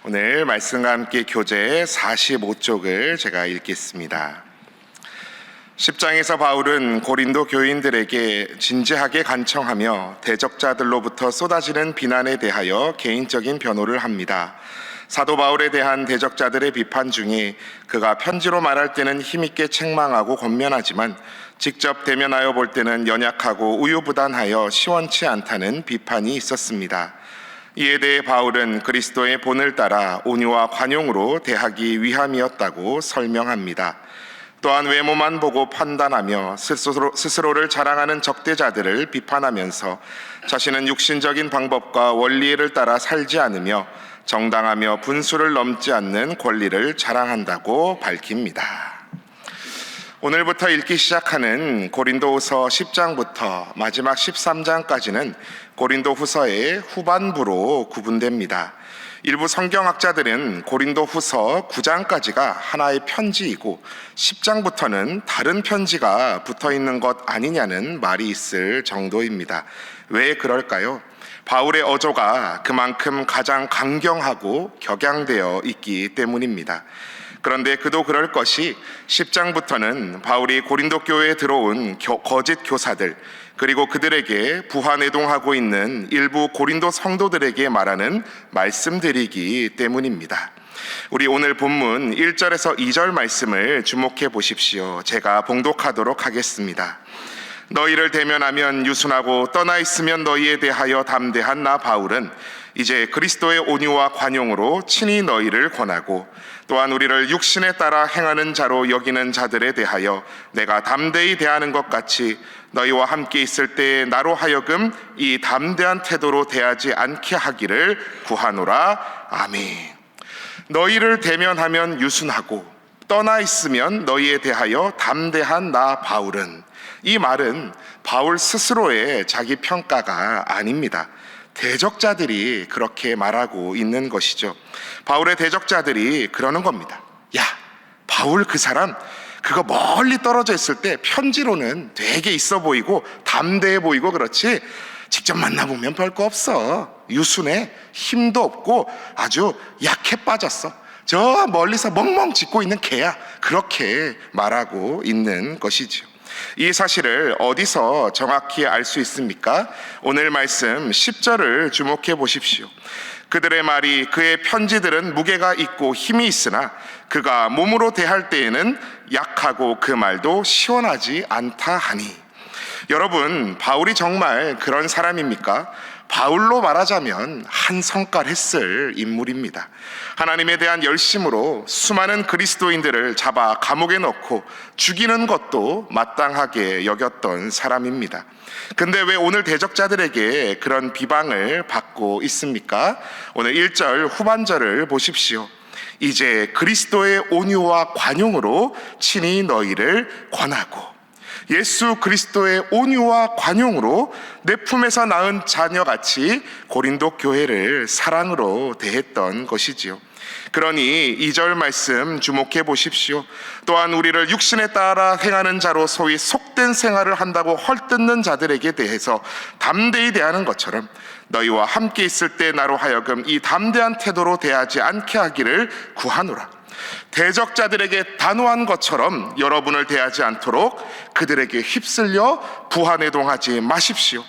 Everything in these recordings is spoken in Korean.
오늘 말씀과 함께 교재 45쪽을 제가 읽겠습니다. 10장에서 바울은 고린도 교인들에게 진지하게 간청하며 대적자들로부터 쏟아지는 비난에 대하여 개인적인 변호를 합니다. 사도 바울에 대한 대적자들의 비판 중에 그가 편지로 말할 때는 힘있게 책망하고 권면하지만 직접 대면하여 볼 때는 연약하고 우유부단하여 시원치 않다는 비판이 있었습니다. 이에 대해 바울은 그리스도의 본을 따라 온유와 관용으로 대하기 위함이었다고 설명합니다. 또한 외모만 보고 판단하며 스스로를 자랑하는 적대자들을 비판하면서 자신은 육신적인 방법과 원리를 따라 살지 않으며 정당하며 분수를 넘지 않는 권리를 자랑한다고 밝힙니다. 오늘부터 읽기 시작하는 고린도후서 10장부터 마지막 13장까지는 고린도후서의 후반부로 구분됩니다. 일부 성경학자들은 고린도후서 9장까지가 하나의 편지이고 10장부터는 다른 편지가 붙어있는 것 아니냐는 말이 있을 정도입니다. 왜 그럴까요? 바울의 어조가 그만큼 가장 강경하고 격양되어 있기 때문입니다. 그런데 그도 그럴 것이 10장부터는 바울이 고린도 교회에 들어온 거짓 교사들 그리고 그들에게 부하내동하고 있는 일부 고린도 성도들에게 말하는 말씀들이기 때문입니다. 우리 오늘 본문 1절에서 2절 말씀을 주목해 보십시오. 제가 봉독하도록 하겠습니다. 너희를 대면하면 유순하고 떠나 있으면 너희에 대하여 담대한 나 바울은 이제 그리스도의 온유와 관용으로 친히 너희를 권하고 또한 우리를 육신에 따라 행하는 자로 여기는 자들에 대하여 내가 담대히 대하는 것 같이 너희와 함께 있을 때에 나로 하여금 이 담대한 태도로 대하지 않게 하기를 구하노라. 아멘. 너희를 대면하면 유순하고 떠나 있으면 너희에 대하여 담대한 나 바울은, 이 말은 바울 스스로의 자기 평가가 아닙니다. 대적자들이 그렇게 말하고 있는 것이죠. 바울의 대적자들이 그러는 겁니다. 야, 바울 그 사람 그거 멀리 떨어져 있을 때 편지로는 되게 있어 보이고 담대해 보이고 그렇지 직접 만나보면 별거 없어. 유순해, 힘도 없고 아주 약해 빠졌어. 저 멀리서 멍멍 짖고 있는 개야. 그렇게 말하고 있는 것이죠. 이 사실을 어디서 정확히 알 수 있습니까? 오늘 말씀 10절을 주목해 보십시오. 그들의 말이 그의 편지들은 무게가 있고 힘이 있으나 그가 몸으로 대할 때에는 약하고 그 말도 시원하지 않다 하니. 여러분, 바울이 정말 그런 사람입니까? 바울로 말하자면 한 성깔 했을 인물입니다. 하나님에 대한 열심으로 수많은 그리스도인들을 잡아 감옥에 넣고 죽이는 것도 마땅하게 여겼던 사람입니다. 근데 왜 오늘 대적자들에게 그런 비방을 받고 있습니까? 오늘 1절 후반절을 보십시오. 이제 그리스도의 온유와 관용으로 친히 너희를 권하고. 예수 그리스도의 온유와 관용으로 내 품에서 낳은 자녀같이 고린도 교회를 사랑으로 대했던 것이지요. 그러니 2절 말씀 주목해 보십시오. 또한 우리를 육신에 따라 행하는 자로 소위 속된 생활을 한다고 헐뜯는 자들에게 대해서 담대히 대하는 것처럼 너희와 함께 있을 때 나로 하여금 이 담대한 태도로 대하지 않게 하기를 구하노라. 대적자들에게 단호한 것처럼 여러분을 대하지 않도록 그들에게 휩쓸려 부하내동하지 마십시오.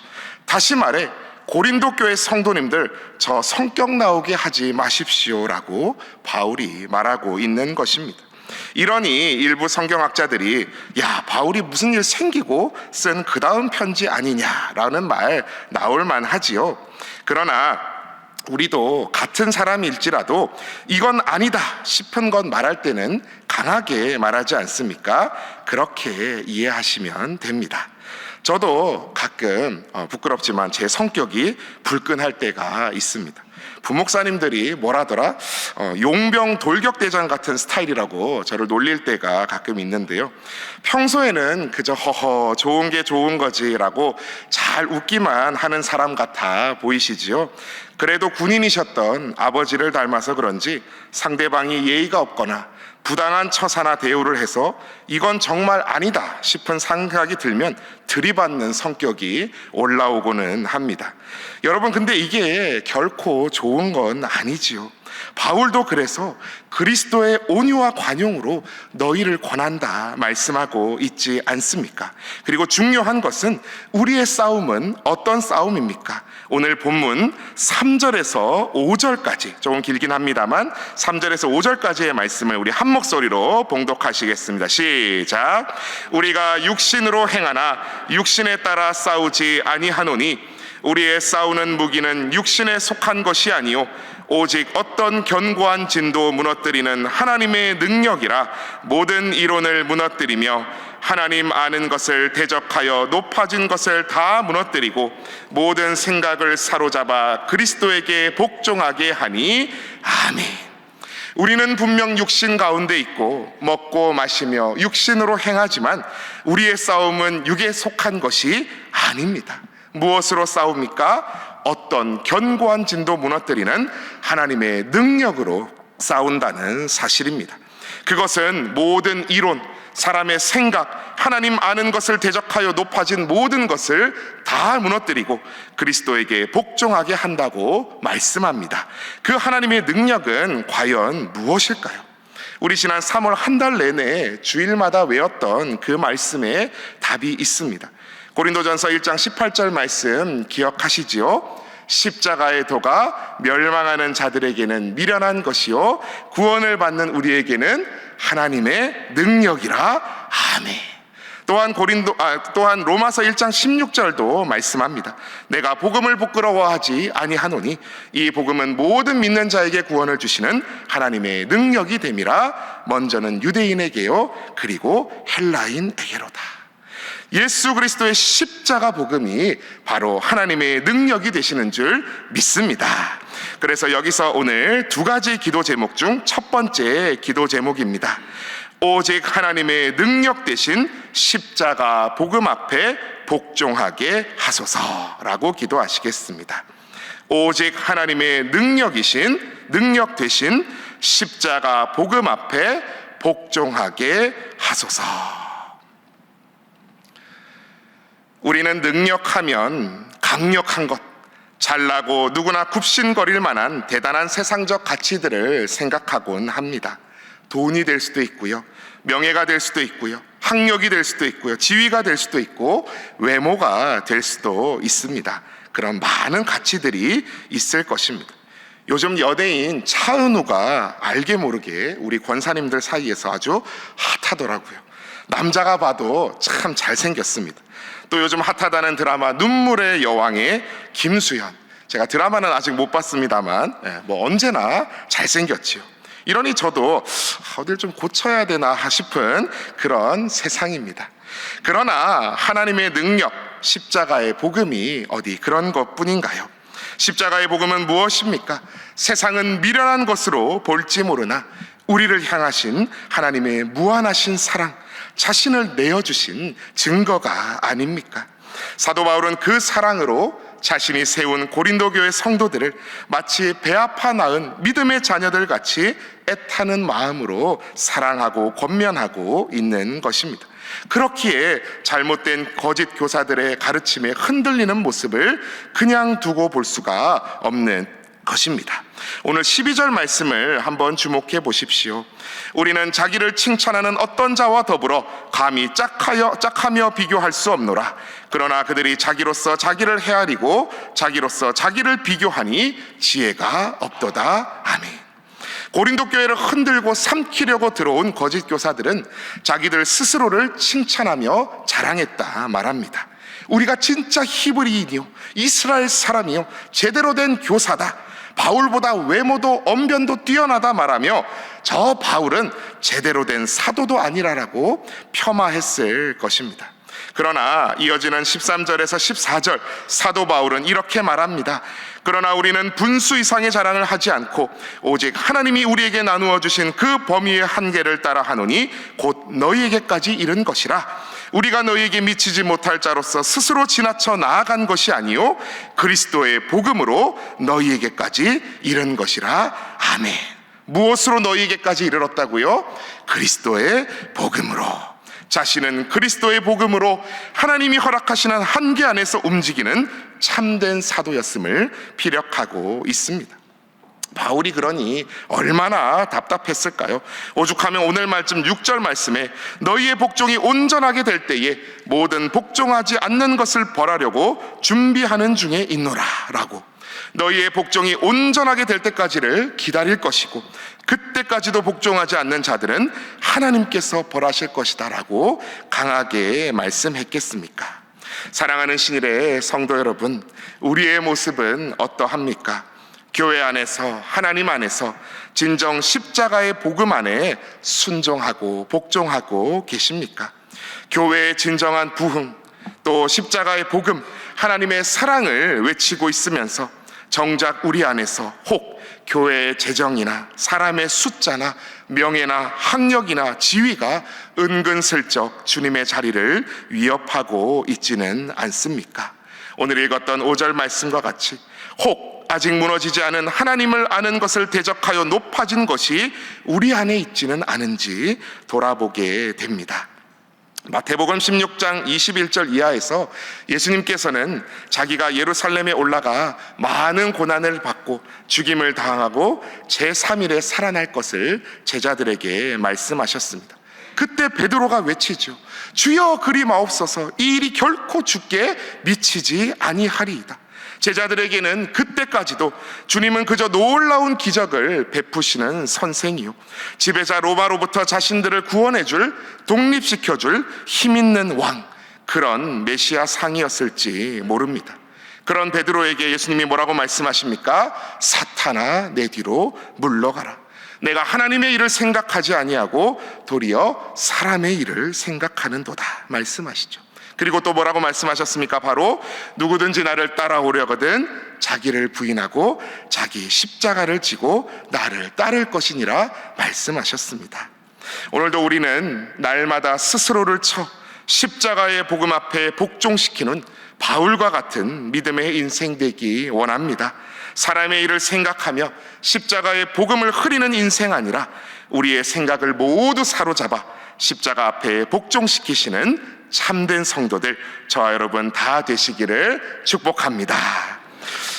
다시 말해 고린도 교회 성도님들 저 성격 나오게 하지 마십시오라고 바울이 말하고 있는 것입니다. 이러니 일부 성경학자들이 야, 바울이 무슨 일 생기고 쓴 그 다음 편지 아니냐라는 말 나올 만하지요. 그러나 우리도 같은 사람일지라도 이건 아니다 싶은 것 말할 때는 강하게 말하지 않습니까? 그렇게 이해하시면 됩니다. 저도 가끔 부끄럽지만 제 성격이 불끈할 때가 있습니다. 부목사님들이 뭐라더라? 용병 돌격대장 같은 스타일이라고 저를 놀릴 때가 가끔 있는데요. 평소에는 그저 허허 좋은 게 좋은 거지라고 잘 웃기만 하는 사람 같아 보이시지요? 그래도 군인이셨던 아버지를 닮아서 그런지 상대방이 예의가 없거나 부당한 처사나 대우를 해서 이건 정말 아니다 싶은 생각이 들면 들이받는 성격이 올라오고는 합니다. 여러분, 근데 이게 결코 좋은 건 아니지요. 바울도 그래서 그리스도의 온유와 관용으로 너희를 권한다 말씀하고 있지 않습니까? 그리고 중요한 것은 우리의 싸움은 어떤 싸움입니까? 오늘 본문 3절에서 5절까지, 조금 길긴 합니다만 3절에서 5절까지의 말씀을 우리 한 목소리로 봉독하시겠습니다. 시작. 우리가 육신으로 행하나 육신에 따라 싸우지 아니하노니 우리의 싸우는 무기는 육신에 속한 것이 아니요 오직 어떤 견고한 진도 무너뜨리는 하나님의 능력이라. 모든 이론을 무너뜨리며 하나님 아는 것을 대적하여 높아진 것을 다 무너뜨리고 모든 생각을 사로잡아 그리스도에게 복종하게 하니. 아멘. 우리는 분명 육신 가운데 있고 먹고 마시며 육신으로 행하지만 우리의 싸움은 육에 속한 것이 아닙니다. 무엇으로 싸웁니까? 어떤 견고한 진도 무너뜨리는 하나님의 능력으로 싸운다는 사실입니다. 그것은 모든 이론, 사람의 생각, 하나님 아는 것을 대적하여 높아진 모든 것을 다 무너뜨리고 그리스도에게 복종하게 한다고 말씀합니다. 그 하나님의 능력은 과연 무엇일까요? 우리 지난 3월 한 달 내내 주일마다 외웠던 그 말씀에 답이 있습니다. 고린도전서 1장 18절 말씀 기억하시지요? 십자가의 도가 멸망하는 자들에게는 미련한 것이요 구원을 받는 우리에게는 하나님의 능력이라. 아멘. 또한 로마서 1장 16절도 말씀합니다. 내가 복음을 부끄러워하지 아니하노니 이 복음은 모든 믿는 자에게 구원을 주시는 하나님의 능력이 됨이라. 먼저는 유대인에게요 그리고 헬라인에게로다. 예수 그리스도의 십자가 복음이 바로 하나님의 능력이 되시는 줄 믿습니다. 그래서 여기서 오늘 두 가지 기도 제목 중 첫 번째 기도 제목입니다. 오직 하나님의 능력 되신 십자가 복음 앞에 복종하게 하소서라고 기도하시겠습니다. 오직 하나님의 능력 되신 십자가 복음 앞에 복종하게 하소서. 우리는 능력하면 강력한 것, 잘나고 누구나 굽신거릴 만한 대단한 세상적 가치들을 생각하곤 합니다. 돈이 될 수도 있고요, 명예가 될 수도 있고요, 학력이 될 수도 있고요, 지위가 될 수도 있고 외모가 될 수도 있습니다. 그런 많은 가치들이 있을 것입니다. 요즘 연예인 차은우가 알게 모르게 우리 권사님들 사이에서 아주 핫하더라고요. 남자가 봐도 참 잘생겼습니다. 또 요즘 핫하다는 드라마 눈물의 여왕의 김수현, 제가 드라마는 아직 못 봤습니다만 언제나 잘생겼지요. 이러니 저도 어딜 좀 고쳐야 되나 싶은 그런 세상입니다. 그러나 하나님의 능력, 십자가의 복음이 어디 그런 것뿐인가요? 십자가의 복음은 무엇입니까? 세상은 미련한 것으로 볼지 모르나 우리를 향하신 하나님의 무한하신 사랑, 자신을 내어주신 증거가 아닙니까? 사도 바울은 그 사랑으로 자신이 세운 고린도 교회 성도들을 마치 배 아파 낳은 믿음의 자녀들 같이 애타는 마음으로 사랑하고 권면하고 있는 것입니다. 그렇기에 잘못된 거짓 교사들의 가르침에 흔들리는 모습을 그냥 두고 볼 수가 없는 것입니다. 오늘 12절 말씀을 한번 주목해 보십시오. 우리는 자기를 칭찬하는 어떤 자와 더불어 감히 짝하며 비교할 수 없노라. 그러나 그들이 자기로서 자기를 헤아리고 자기로서 자기를 비교하니 지혜가 없도다. 아멘. 고린도 교회를 흔들고 삼키려고 들어온 거짓 교사들은 자기들 스스로를 칭찬하며 자랑했다 말합니다. 우리가 진짜 히브리인이요, 이스라엘 사람이요, 제대로 된 교사다, 바울보다 외모도 언변도 뛰어나다 말하며 저 바울은 제대로 된 사도도 아니라라고 폄하했을 것입니다. 그러나 이어지는 13절에서 14절 사도 바울은 이렇게 말합니다. 그러나 우리는 분수 이상의 자랑을 하지 않고 오직 하나님이 우리에게 나누어 주신 그 범위의 한계를 따라 하노니 곧 너희에게까지 이른 것이라. 우리가 너희에게 미치지 못할 자로서 스스로 지나쳐 나아간 것이 아니요 그리스도의 복음으로 너희에게까지 이른 것이라. 아멘. 무엇으로 너희에게까지 이르렀다고요? 그리스도의 복음으로. 자신은 그리스도의 복음으로 하나님이 허락하시는 한계 안에서 움직이는 참된 사도였음을 피력하고 있습니다. 바울이 그러니 얼마나 답답했을까요? 오죽하면 오늘 말씀 6절 말씀에 너희의 복종이 온전하게 될 때에 모든 복종하지 않는 것을 벌하려고 준비하는 중에 있노라 라고, 너희의 복종이 온전하게 될 때까지를 기다릴 것이고 그때까지도 복종하지 않는 자들은 하나님께서 벌하실 것이다 라고 강하게 말씀했겠습니까? 사랑하는 신일의 성도 여러분, 우리의 모습은 어떠합니까? 교회 안에서, 하나님 안에서 진정 십자가의 복음 안에 순종하고 복종하고 계십니까? 교회의 진정한 부흥, 또 십자가의 복음, 하나님의 사랑을 외치고 있으면서 정작 우리 안에서 혹 교회의 재정이나 사람의 숫자나 명예나 학력이나 지위가 은근슬쩍 주님의 자리를 위협하고 있지는 않습니까? 오늘 읽었던 5절 말씀과 같이 혹 아직 무너지지 않은 하나님을 아는 것을 대적하여 높아진 것이 우리 안에 있지는 않은지 돌아보게 됩니다. 마태복음 16장 21절 이하에서 예수님께서는 자기가 예루살렘에 올라가 많은 고난을 받고 죽임을 당하고 제3일에 살아날 것을 제자들에게 말씀하셨습니다. 그때 베드로가 외치죠. 주여 그리 마옵소서, 이 일이 결코 주께 미치지 아니하리이다. 제자들에게는 그때까지도 주님은 그저 놀라운 기적을 베푸시는 선생이요, 지배자 로마로부터 자신들을 구원해줄, 독립시켜줄 힘있는 왕, 그런 메시아 상이었을지 모릅니다. 그런 베드로에게 예수님이 뭐라고 말씀하십니까? 사탄아 내 뒤로 물러가라. 내가 하나님의 일을 생각하지 아니하고 도리어 사람의 일을 생각하는도다 말씀하시죠. 그리고 또 뭐라고 말씀하셨습니까? 바로 누구든지 나를 따라오려거든 자기를 부인하고 자기 십자가를 지고 나를 따를 것이니라 말씀하셨습니다. 오늘도 우리는 날마다 스스로를 쳐 십자가의 복음 앞에 복종시키는 바울과 같은 믿음의 인생 되기 원합니다. 사람의 일을 생각하며 십자가의 복음을 흐리는 인생 아니라 우리의 생각을 모두 사로잡아 십자가 앞에 복종시키시는 참된 성도들, 저와 여러분 다 되시기를 축복합니다.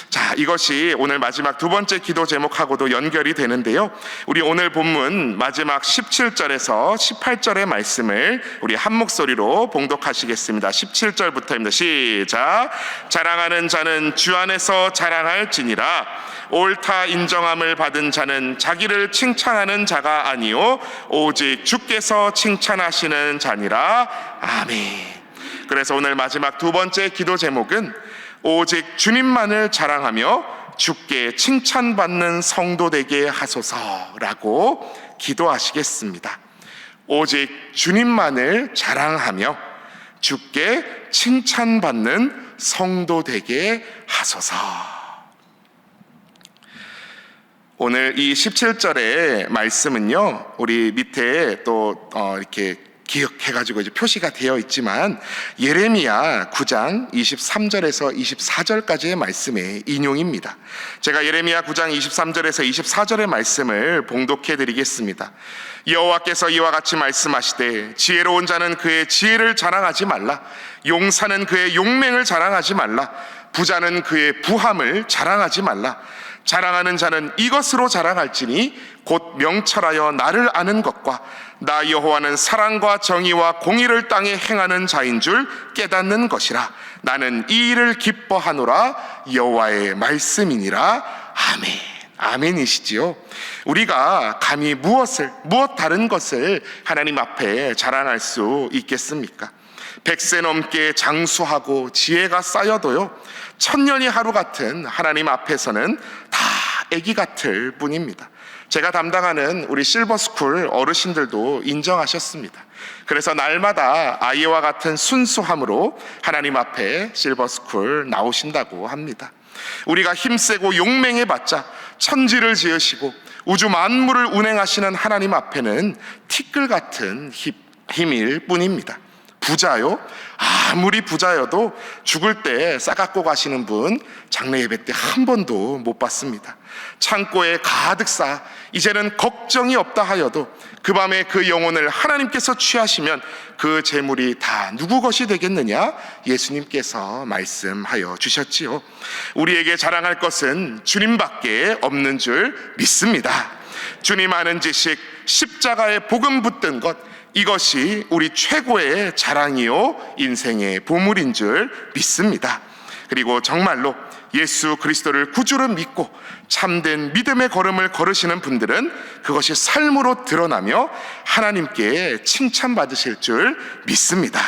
자, 이것이 오늘 마지막 두 번째 기도 제목하고도 연결이 되는데요, 우리 오늘 본문 마지막 17절에서 18절의 말씀을 우리 한 목소리로 봉독하시겠습니다. 17절부터입니다. 시작. 자랑하는 자는 주 안에서 자랑할지니라. 옳다 인정함을 받은 자는 자기를 칭찬하는 자가 아니요 오직 주께서 칭찬하시는 자니라. 아멘. 그래서 오늘 마지막 두 번째 기도 제목은 오직 주님만을 자랑하며 주께 칭찬받는 성도 되게 하소서라고 기도하시겠습니다. 오직 주님만을 자랑하며 주께 칭찬받는 성도 되게 하소서. 오늘 이 17절의 말씀은요, 우리 밑에 또 이렇게 기억해가지고 이제 표시가 되어 있지만 예레미야 9장 23절에서 24절까지의 말씀의 인용입니다. 제가 예레미야 9장 23절에서 24절의 말씀을 봉독해 드리겠습니다. 여호와께서 이와 같이 말씀하시되 지혜로운 자는 그의 지혜를 자랑하지 말라. 용사는 그의 용맹을 자랑하지 말라. 부자는 그의 부함을 자랑하지 말라. 자랑하는 자는 이것으로 자랑할지니 곧 명철하여 나를 아는 것과 나 여호와는 사랑과 정의와 공의를 땅에 행하는 자인 줄 깨닫는 것이라. 나는 이 일을 기뻐하노라. 여호와의 말씀이니라. 아멘. 아멘이시지요. 우리가 감히 무엇 다른 것을 하나님 앞에 자랑할 수 있겠습니까? 100세 넘게 장수하고 지혜가 쌓여도요, 천년이 하루 같은 하나님 앞에서는 다 애기 같을 뿐입니다. 제가 담당하는 우리 실버스쿨 어르신들도 인정하셨습니다. 그래서 날마다 아이와 같은 순수함으로 하나님 앞에 실버스쿨 나오신다고 합니다. 우리가 힘세고 용맹해봤자 천지를 지으시고 우주 만물을 운행하시는 하나님 앞에는 티끌 같은 힘일 뿐입니다. 부자요? 아무리 부자여도 죽을 때 싸갖고 가시는 분 장례 예배 때 한 번도 못 봤습니다. 창고에 가득 쌓아 이제는 걱정이 없다 하여도 그 밤에 그 영혼을 하나님께서 취하시면 그 재물이 다 누구 것이 되겠느냐? 예수님께서 말씀하여 주셨지요. 우리에게 자랑할 것은 주님밖에 없는 줄 믿습니다. 주님 아는 지식, 십자가에 복음 붙든 것, 이것이 우리 최고의 자랑이요 인생의 보물인 줄 믿습니다. 그리고 정말로 예수 그리스도를 구주로 믿고 참된 믿음의 걸음을 걸으시는 분들은 그것이 삶으로 드러나며 하나님께 칭찬받으실 줄 믿습니다.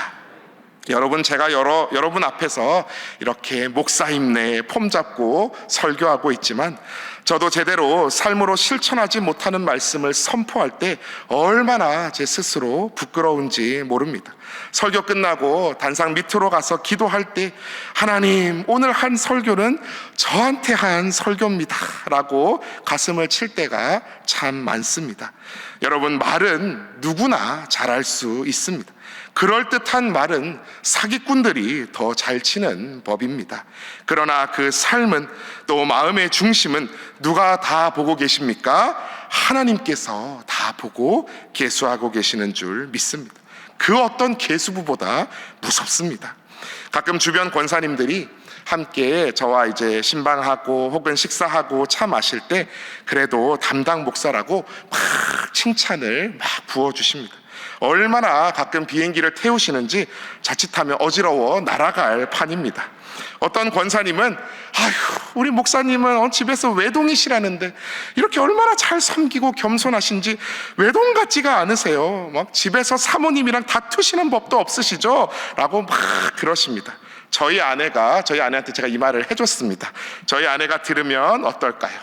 여러분, 제가 여러분 앞에서 이렇게 목사 힘내 폼 잡고 설교하고 있지만 저도 제대로 삶으로 실천하지 못하는 말씀을 선포할 때 얼마나 제 스스로 부끄러운지 모릅니다. 설교 끝나고 단상 밑으로 가서 기도할 때 하나님, 오늘 한 설교는 저한테 한 설교입니다 라고 가슴을 칠 때가 참 많습니다. 여러분, 말은 누구나 잘할 수 있습니다. 그럴듯한 말은 사기꾼들이 더 잘 치는 법입니다. 그러나 그 삶은, 또 마음의 중심은 누가 다 보고 계십니까? 하나님께서 다 보고 계수하고 계시는 줄 믿습니다. 그 어떤 계수부보다 무섭습니다. 가끔 주변 권사님들이 함께 저와 이제 신방하고 혹은 식사하고 차 마실 때 그래도 담당 목사라고 막 칭찬을 막 부어주십니다. 얼마나 가끔 비행기를 태우시는지 자칫하면 어지러워 날아갈 판입니다. 어떤 권사님은 우리 목사님은 집에서 외동이시라는데 이렇게 얼마나 잘 섬기고 겸손하신지 외동 같지가 않으세요. 막 집에서 사모님이랑 다투시는 법도 없으시죠? 라고 막 그러십니다. 저희 아내한테 제가 이 말을 해줬습니다. 저희 아내가 들으면 어떨까요?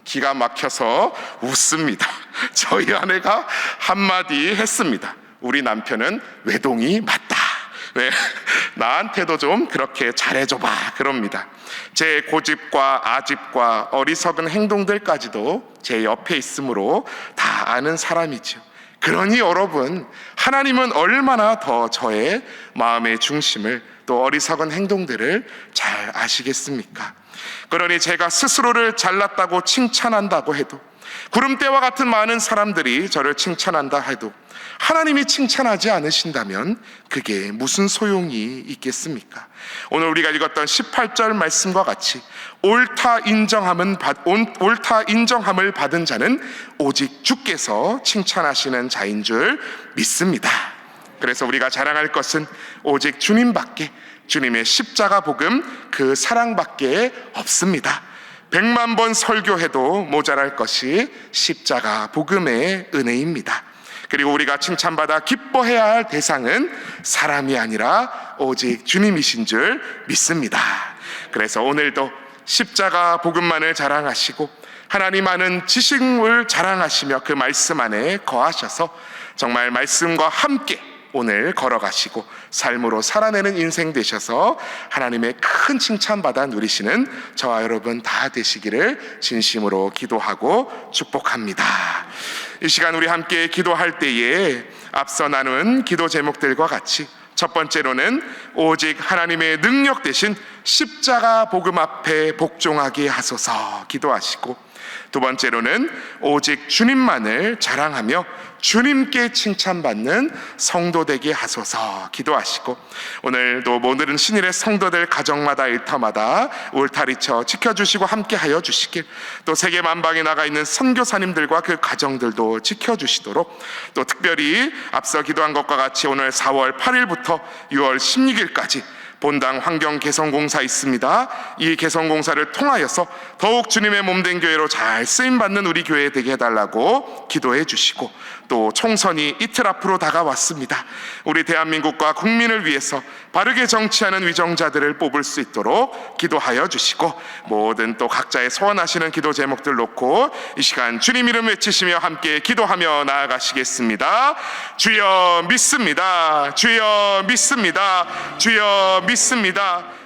기가 막혀서 웃습니다. 저희 아내가 한마디 했습니다. 우리 남편은 외동이 맞다. 왜? 나한테도 좀 그렇게 잘해줘봐 그럽니다. 제 고집과 아집과 어리석은 행동들까지도 제 옆에 있으므로 다 아는 사람이죠. 그러니 여러분, 하나님은 얼마나 더 저의 마음의 중심을, 또 어리석은 행동들을 잘 아시겠습니까? 그러니 제가 스스로를 잘났다고 칭찬한다고 해도, 구름대와 같은 많은 사람들이 저를 칭찬한다 해도 하나님이 칭찬하지 않으신다면 그게 무슨 소용이 있겠습니까? 오늘 우리가 읽었던 18절 말씀과 같이 옳다 인정함을 받은 자는 오직 주께서 칭찬하시는 자인 줄 믿습니다. 그래서 우리가 자랑할 것은 오직 주님밖에, 주님의 십자가 복음, 그 사랑밖에 없습니다. 100만 번 설교해도 모자랄 것이 십자가 복음의 은혜입니다. 그리고 우리가 칭찬받아 기뻐해야 할 대상은 사람이 아니라 오직 주님이신 줄 믿습니다. 그래서 오늘도 십자가 복음만을 자랑하시고 하나님 아는 지식을 자랑하시며 그 말씀 안에 거하셔서 정말 말씀과 함께 오늘 걸어가시고 삶으로 살아내는 인생 되셔서 하나님의 큰 칭찬받아 누리시는 저와 여러분 다 되시기를 진심으로 기도하고 축복합니다. 이 시간 우리 함께 기도할 때에 앞서 나눈 기도 제목들과 같이 첫 번째로는 오직 하나님의 능력 대신 십자가 복음 앞에 복종하게 하소서 기도하시고, 두 번째로는 오직 주님만을 자랑하며 주님께 칭찬받는 성도 되게 하소서 기도하시고, 오늘도 모든 신일의 성도들 가정마다 일터마다 울타리쳐 지켜주시고 함께하여 주시길, 또 세계 만방에 나가 있는 선교사님들과 그 가정들도 지켜주시도록, 또 특별히 앞서 기도한 것과 같이 오늘 4월 8일부터 6월 16일까지 본당 환경 개선공사 있습니다. 이 개선공사를 통하여서 더욱 주님의 몸된 교회로 잘 쓰임받는 우리 교회 되게 해달라고 기도해 주시고, 또 총선이 이틀 앞으로 다가왔습니다. 우리 대한민국과 국민을 위해서 바르게 정치하는 위정자들을 뽑을 수 있도록 기도하여 주시고, 모든 또 각자의 소원하시는 기도 제목들 놓고 이 시간 주님 이름 외치시며 함께 기도하며 나아가시겠습니다. 주여 믿습니다. 주여 믿습니다. 주여 믿습니다.